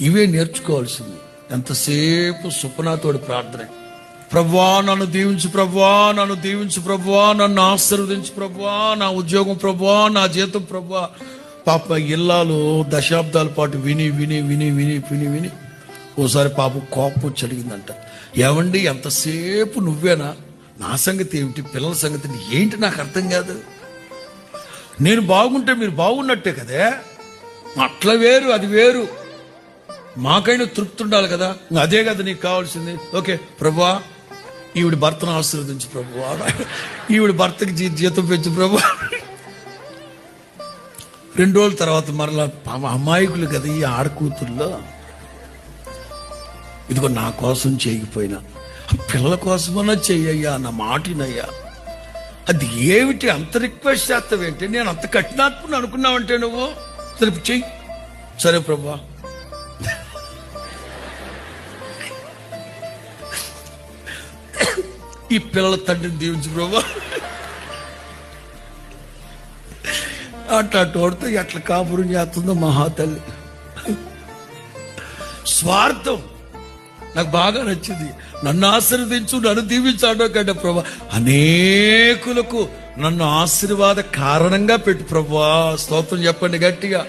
ఇవే నేర్చుకోవాల్సింది. ఎంతసేపు సుపనాతోడి ప్రార్థన, ప్రభువా నన్ను దీవించు, ప్రభువా నన్ను దీవించు, ప్రభువా నన్ను ఆశీర్వదించు, ప్రభువా నా ఉద్యోగం, ప్రభువా నా జీతం, ప్రభువా. పాప ఇల్లాలు దశాబ్దాల పాటు విని విని విని విని విని విని ఓసారి పాప కోపం చలిగిందంట. ఏమండి ఎంతసేపు నువ్వేనా? నా సంగతి ఏమిటి, పిల్లల సంగతి ఏంటి నాకు అర్థం కాదు. నేను బాగుంటే మీరు బాగున్నట్టే కదే, అట్లా వేరు అది వేరు. మాకైనా తృప్తి ఉండాలి కదా, అదే కదా నీకు కావాల్సింది. ఓకే ప్రభువా ఈవిడ భర్తను ఆశీర్వదించు ప్రభువా, ఈవిడ భర్తకి జీతం పెంచు ప్రభువా. 2 రోజుల తర్వాత మరలా అమాయకులు కదా ఈ ఆడకూతుర్లో, ఇదిగో నా కోసం చేయకపోయినా పిల్లల కోసమన్నా చెయ్యయ్యా, నా మాటినయ్యా. అది ఏమిటి అంత రిక్వెస్ట్ చేస్తావేంటి? నేను అంత కఠినాత్మని అనుకున్నావంటే నువ్వు సరే చెయ్యి. సరే ప్రభువా. ఈ పిల్లల తండ్రిని దీవించు ప్రభువా. అట్లా తోడితే ఎట్లా కాపురం చేస్తుందో మహాతల్లి. స్వార్థం నాకు బాగా నచ్చింది. నన్ను ఆశీర్వదించు, నన్ను దీవించాడో కంటే ప్రభా, అనేకులకు నన్ను ఆశీర్వాద కారణంగా పెట్టు ప్రభువా. స్తోత్రం చెప్పండి గట్టిగా.